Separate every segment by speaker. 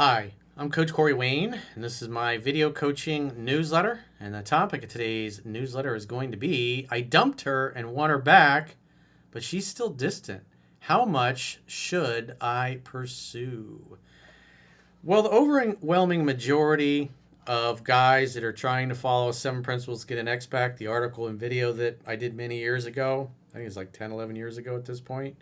Speaker 1: Hi, I'm Coach Corey Wayne, and this is my video coaching newsletter. And the topic of today's newsletter is going to be I dumped her and want her back, but she's still distant. How much should I pursue? Well, the overwhelming majority of guys that are trying to follow 7 principles to get an X back, the article and video that I did many years ago, I think it's like 10, 11 years ago at this point,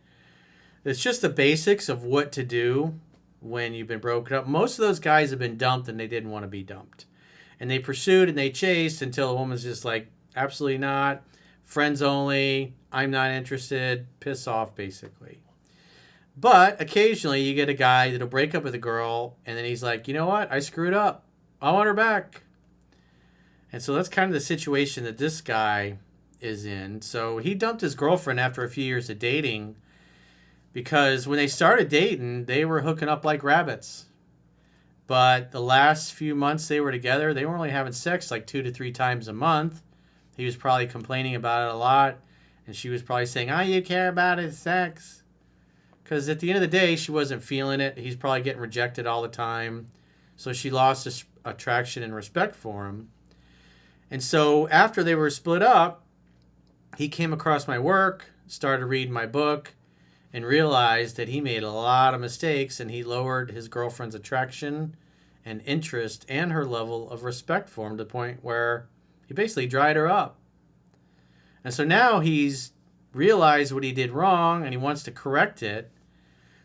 Speaker 1: it's just the basics of what to do when you've been broken up. Most of those guys have been dumped and they didn't want to be dumped. And they pursued and they chased until a woman's just like, absolutely not, friends only, I'm not interested, piss off basically. But occasionally you get a guy that'll break up with a girl and then he's like, you know what, I screwed up, I want her back. And so that's kind of the situation that this guy is in. So he dumped his girlfriend after a few years of dating because when they started dating, they were hooking up like rabbits. But the last few months they were together, they were only having sex like 2 to 3 times a month. He was probably complaining about it a lot. And she was probably saying, all you care about is sex. Because at the end of the day, she wasn't feeling it. He's probably getting rejected all the time. So she lost his attraction and respect for him. And so after they were split up, he came across my work, started reading my book, and realized that he made a lot of mistakes and he lowered his girlfriend's attraction and interest and her level of respect for him to the point where he basically dried her up. And so now he's realized what he did wrong and he wants to correct it.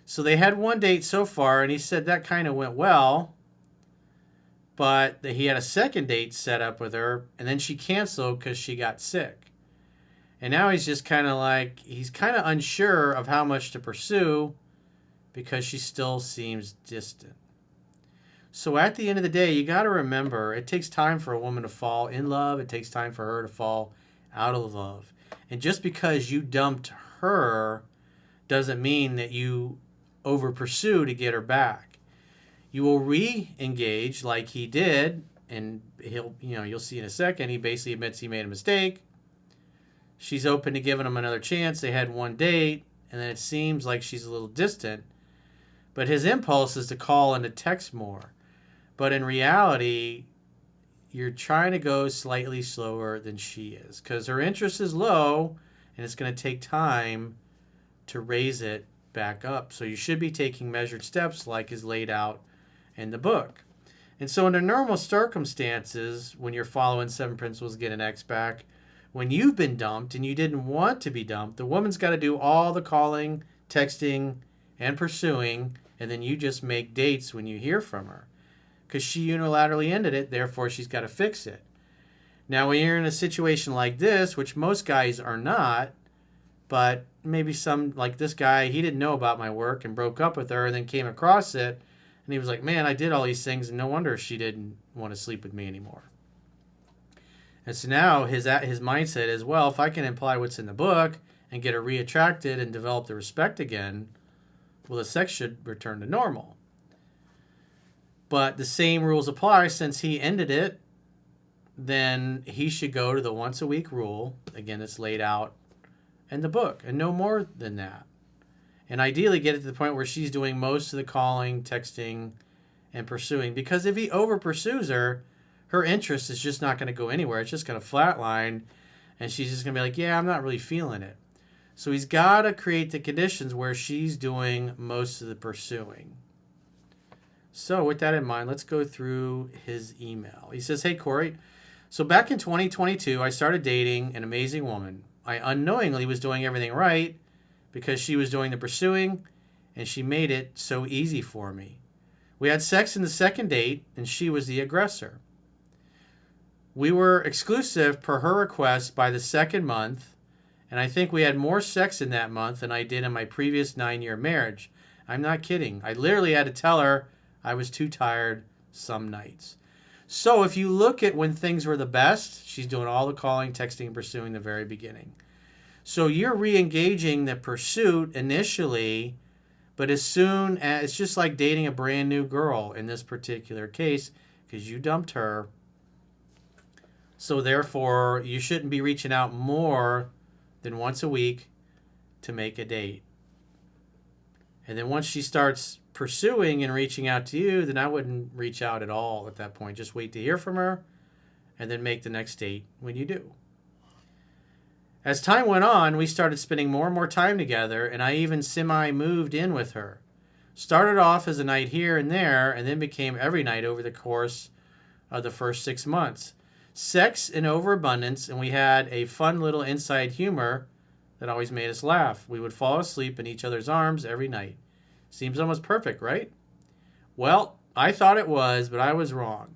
Speaker 1: So they had one date so far and he said that kind of went well, but he had a second date set up with her and then she canceled because she got sick. And now he's just kind of like, he's kind of unsure of how much to pursue because she still seems distant. So at the end of the day, you got to remember, it takes time for a woman to fall in love. It takes time for her to fall out of love. And just because you dumped her doesn't mean that you over pursue to get her back. You will re-engage like he did, and you'll see in a second, he basically admits he made a mistake. She's open to giving him another chance. They had one date, and then it seems like she's a little distant. But his impulse is to call and to text more. But in reality, you're trying to go slightly slower than she is because her interest is low, and it's going to take time to raise it back up. So you should be taking measured steps like is laid out in the book. And so under normal circumstances, when you're following 7 principles to get an X back, when you've been dumped and you didn't want to be dumped, the woman's got to do all the calling, texting, and pursuing, and then you just make dates when you hear from her. Because she unilaterally ended it, therefore she's got to fix it. Now, when you're in a situation like this, which most guys are not, but maybe some, like this guy, he didn't know about my work and broke up with her and then came across it, and he was like, man, I did all these things, and no wonder she didn't want to sleep with me anymore. And so now his mindset is, well, if I can imply what's in the book and get her reattracted and develop the respect again, well, the sex should return to normal. But the same rules apply since he ended it, then he should go to the once a week rule. Again, that's laid out in the book and no more than that. And ideally get it to the point where she's doing most of the calling, texting, and pursuing. Because if he over pursues her, her interest is just not going to go anywhere. It's just going to flatline, and she's just going to be like, yeah, I'm not really feeling it. So he's got to create the conditions where she's doing most of the pursuing. So with that in mind, let's go through his email. He says, hey, Corey, so back in 2022, I started dating an amazing woman. I unknowingly was doing everything right because she was doing the pursuing, and she made it so easy for me. We had sex in the second date, and she was the aggressor. We were exclusive per her request by the second month, and I think we had more sex in that month than I did in my previous 9-year marriage. I'm not kidding. I literally had to tell her I was too tired some nights. So if you look at when things were the best, she's doing all the calling, texting, and pursuing the very beginning. So you're re-engaging the pursuit initially, but as soon as, it's just like dating a brand new girl in this particular case, because you dumped her. So therefore, you shouldn't be reaching out more than once a week to make a date. And then once she starts pursuing and reaching out to you, then I wouldn't reach out at all at that point. Just wait to hear from her and then make the next date when you do. As time went on, we started spending more and more time together, and I even semi-moved in with her. Started off as a night here and there, and then became every night over the course of the first 6 months. Sex in overabundance, and we had a fun little inside humor that always made us laugh. We would fall asleep in each other's arms every night. Seems almost perfect, right? Well, I thought it was, but I was wrong.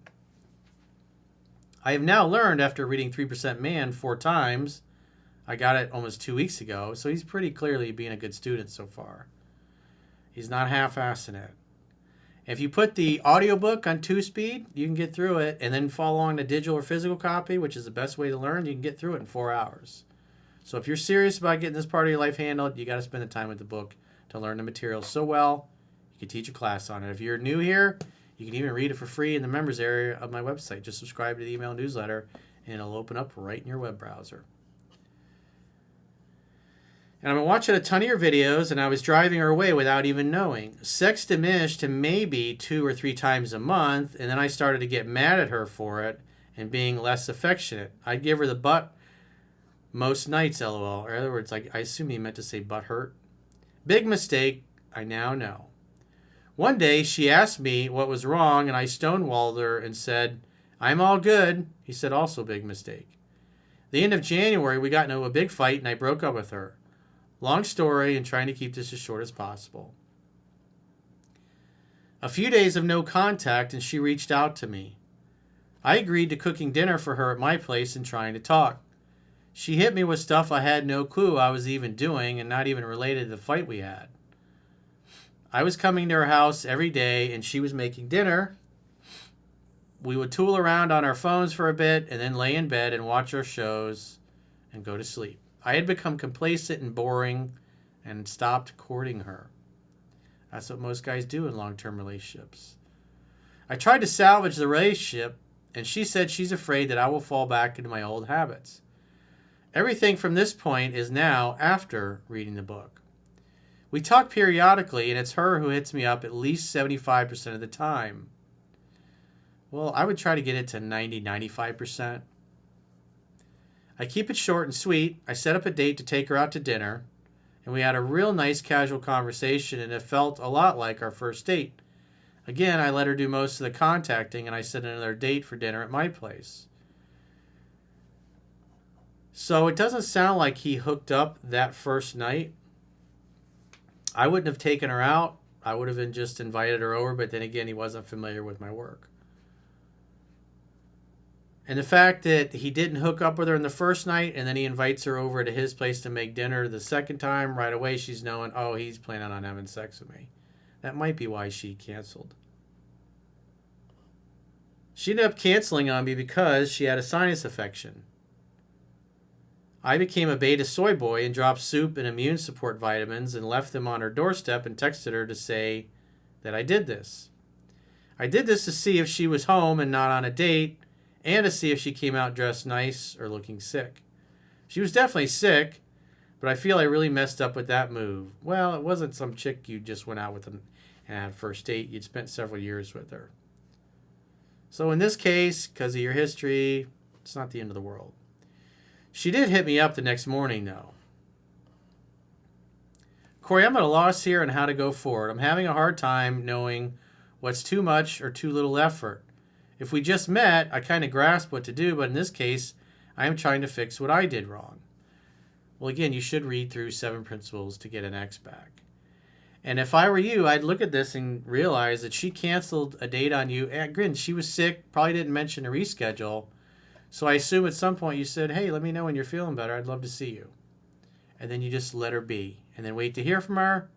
Speaker 1: I have now learned, after reading 3% Man 4 times, I got it almost 2 weeks ago, so he's pretty clearly being a good student so far. He's not half-assing it. If you put the audiobook on 2-speed, you can get through it, and then follow along the digital or physical copy, which is the best way to learn. You can get through it in 4 hours. So if you're serious about getting this part of your life handled, you got to spend the time with the book to learn the material so well, you can teach a class on it. If you're new here, you can even read it for free in the members area of my website. Just subscribe to the email newsletter, and it'll open up right in your web browser. And I've been watching a ton of your videos, and I was driving her away without even knowing. Sex diminished to maybe 2 or 3 times a month, and then I started to get mad at her for it and being less affectionate. I'd give her the butt most nights, lol. Or in other words, I assume he meant to say butt hurt. Big mistake, I now know. One day, she asked me what was wrong, and I stonewalled her and said, I'm all good. He said, also big mistake. The end of January, we got into a big fight, and I broke up with her. Long story, and trying to keep this as short as possible. A few days of no contact, and she reached out to me. I agreed to cooking dinner for her at my place and trying to talk. She hit me with stuff I had no clue I was even doing, and not even related to the fight we had. I was coming to her house every day, and she was making dinner. We would tool around on our phones for a bit, and then lay in bed and watch our shows and go to sleep. I had become complacent and boring and stopped courting her. That's what most guys do in long-term relationships. I tried to salvage the relationship, and she said she's afraid that I will fall back into my old habits. Everything from this point is now after reading the book. We talk periodically, and it's her who hits me up at least 75% of the time. Well, I would try to get it to 90-95%. I keep it short and sweet. I set up a date to take her out to dinner, and we had a real nice casual conversation, and it felt a lot like our first date. Again, I let her do most of the contacting, and I set another date for dinner at my place. So it doesn't sound like he hooked up that first night. I wouldn't have taken her out. I would have just invited her over, but then again, he wasn't familiar with my work. And the fact that he didn't hook up with her in the first night, and then he invites her over to his place to make dinner the second time, right away she's knowing, oh, he's planning on having sex with me. That might be why she canceled. She ended up canceling on me because she had a sinus infection. I became a beta soy boy and dropped soup and immune support vitamins and left them on her doorstep and texted her to say that I did this. I did this to see if she was home and not on a date, and to see if she came out dressed nice or looking sick. She was definitely sick, but I feel I really messed up with that move. Well, it wasn't some chick you just went out with and had a first date. You'd spent several years with her. So in this case, because of your history, it's not the end of the world. She did hit me up the next morning, though. Corey, I'm at a loss here on how to go forward. I'm having a hard time knowing what's too much or too little effort. If we just met, I kind of grasp what to do, but in this case, I am trying to fix what I did wrong. Well, again, you should read through 7 Principles to get an X back. And if I were you, I'd look at this and realize that she canceled a date on you. And again, she was sick, probably didn't mention a reschedule. So I assume at some point you said, hey, let me know when you're feeling better. I'd love to see you. And then you just let her be. And then wait to hear from her,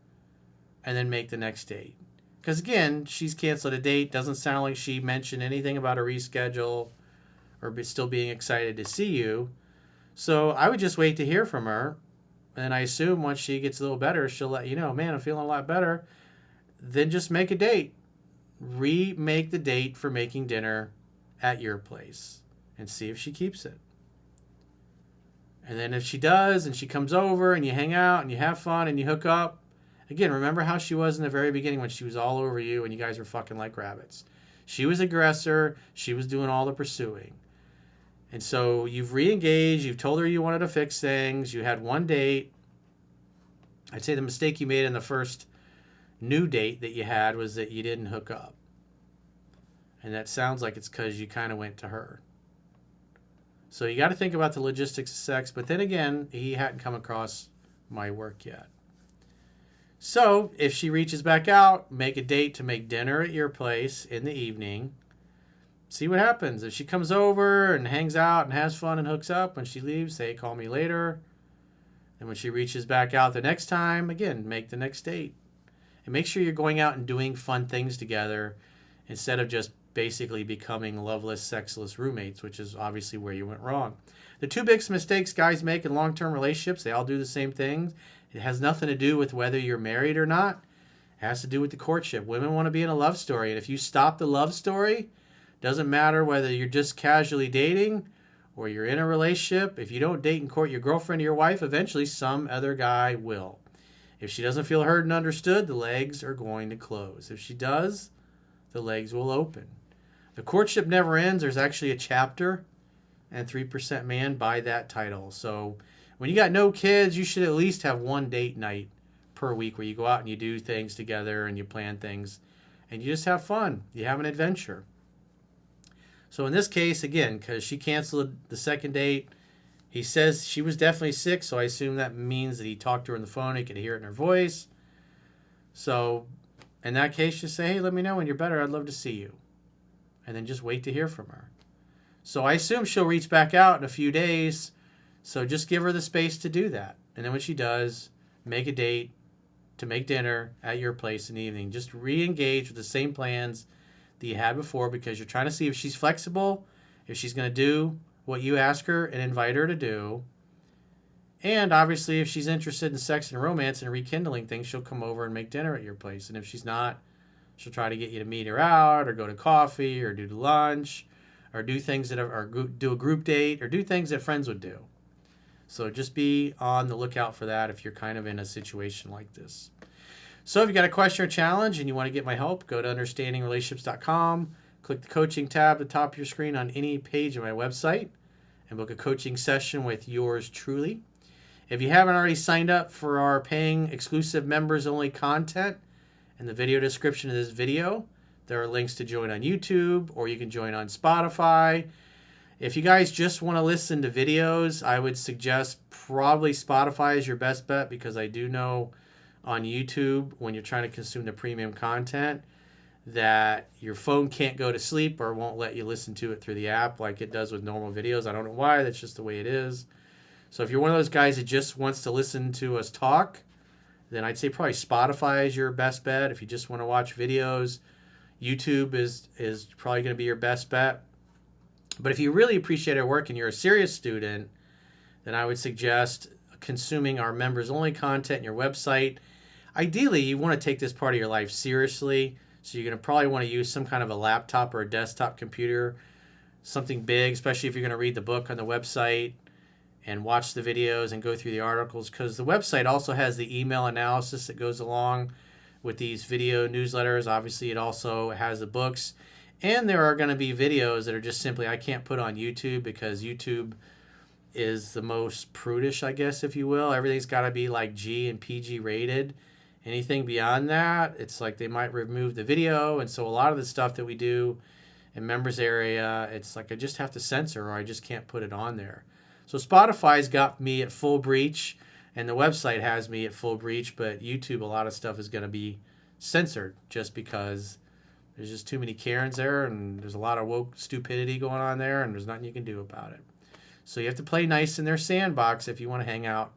Speaker 1: and then make the next date. Because again, she's canceled a date. Doesn't sound like she mentioned anything about a reschedule or still being excited to see you. So I would just wait to hear from her. And I assume once she gets a little better, she'll let you know, man, I'm feeling a lot better. Then just make a date. Remake the date for making dinner at your place and see if she keeps it. And then if she does and she comes over and you hang out and you have fun and you hook up, Again, remember how she was in the very beginning when she was all over you and you guys were fucking like rabbits. She was aggressor. She was doing all the pursuing. And so you've re-engaged. You've told her you wanted to fix things. You had one date. I'd say the mistake you made in the first new date that you had was that you didn't hook up. And that sounds like it's because you kind of went to her. So you got to think about the logistics of sex. But then again, he hadn't come across my work yet. So if she reaches back out, make a date to make dinner at your place in the evening. See what happens. If she comes over and hangs out and has fun and hooks up, when she leaves, say, call me later. And when she reaches back out the next time, again, make the next date. And make sure you're going out and doing fun things together instead of just basically becoming loveless, sexless roommates, which is obviously where you went wrong. The two biggest mistakes guys make in long-term relationships, they all do the same things. It has nothing to do with whether you're married or not. It has to do with the courtship. Women want to be in a love story. And if you stop the love story, doesn't matter whether you're just casually dating or you're in a relationship. If you don't date and court your girlfriend or your wife, eventually some other guy will. If she doesn't feel heard and understood, the legs are going to close. If she does, the legs will open. The courtship never ends. There's actually a chapter, and 3% Man by that title. So when you got no kids, you should at least have one date night per week where you go out and you do things together and you plan things and you just have fun. You have an adventure. So in this case, again, because she canceled the second date, he says she was definitely sick, so I assume that means that he talked to her on the phone. He could hear it in her voice. So in that case, just say, hey, let me know when you're better. I'd love to see you. And then just wait to hear from her. So I assume she'll reach back out in a few days. So just give her the space to do that. And then when she does, make a date to make dinner at your place in the evening. Just re-engage with the same plans that you had before because you're trying to see if she's flexible, if she's going to do what you ask her and invite her to do. And obviously, if she's interested in sex and romance and rekindling things, she'll come over and make dinner at your place. And if she's not, she'll try to get you to meet her out or go to coffee or do lunch or do things that are do a group date or do things that friends would do. So just be on the lookout for that if you're kind of in a situation like this. So if you got a question or challenge and you want to get my help, go to understandingrelationships.com, click the coaching tab at the top of your screen on any page of my website, and book a coaching session with yours truly. If you haven't already signed up for our paying exclusive members-only content, in the video description of this video, there are links to join on YouTube or you can join on Spotify. If you guys just want to listen to videos, I would suggest probably Spotify is your best bet because I do know on YouTube when you're trying to consume the premium content that your phone can't go to sleep or won't let you listen to it through the app like it does with normal videos. I don't know why. That's just the way it is. So if you're one of those guys that just wants to listen to us talk, then I'd say probably Spotify is your best bet. If you just want to watch videos, YouTube is probably going to be your best bet. But if you really appreciate our work and you're a serious student, then I would suggest consuming our members-only content in your website. Ideally, you want to take this part of your life seriously, so you're going to probably want to use some kind of a laptop or a desktop computer, something big, especially if you're going to read the book on the website and watch the videos and go through the articles, because the website also has the email analysis that goes along with these video newsletters. Obviously, it also has the books. And there are going to be videos that are just simply I can't put on YouTube because YouTube is the most prudish, I guess, if you will. Everything's got to be like G and PG rated. Anything beyond that, it's like they might remove the video. And so a lot of the stuff that we do in members area, it's like I just have to censor or I just can't put it on there. So Spotify's got me at full breach and the website has me at full breach, but YouTube, a lot of stuff is going to be censored just because there's just too many Karens there and there's a lot of woke stupidity going on there and there's nothing you can do about it. So you have to play nice in their sandbox if you want to hang out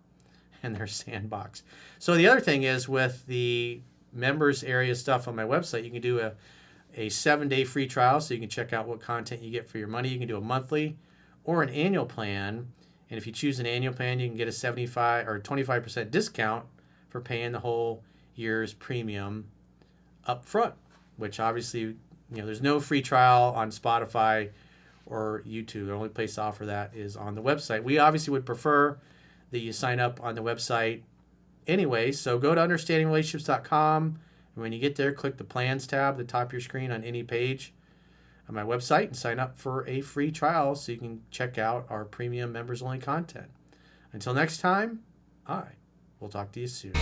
Speaker 1: in their sandbox. So the other thing is with the members area stuff on my website, you can do a 7-day free trial so you can check out what content you get for your money. You can do a monthly or an annual plan. And if you choose an annual plan, you can get a 75 or 25% discount for paying the whole year's premium up front, which obviously, there's no free trial on Spotify or YouTube. The only place to offer that is on the website. We obviously would prefer that you sign up on the website anyway, so go to understandingrelationships.com. And when you get there, click the plans tab at the top of your screen on any page on my website and sign up for a free trial so you can check out our premium members only content. Until next time, I will talk to you soon.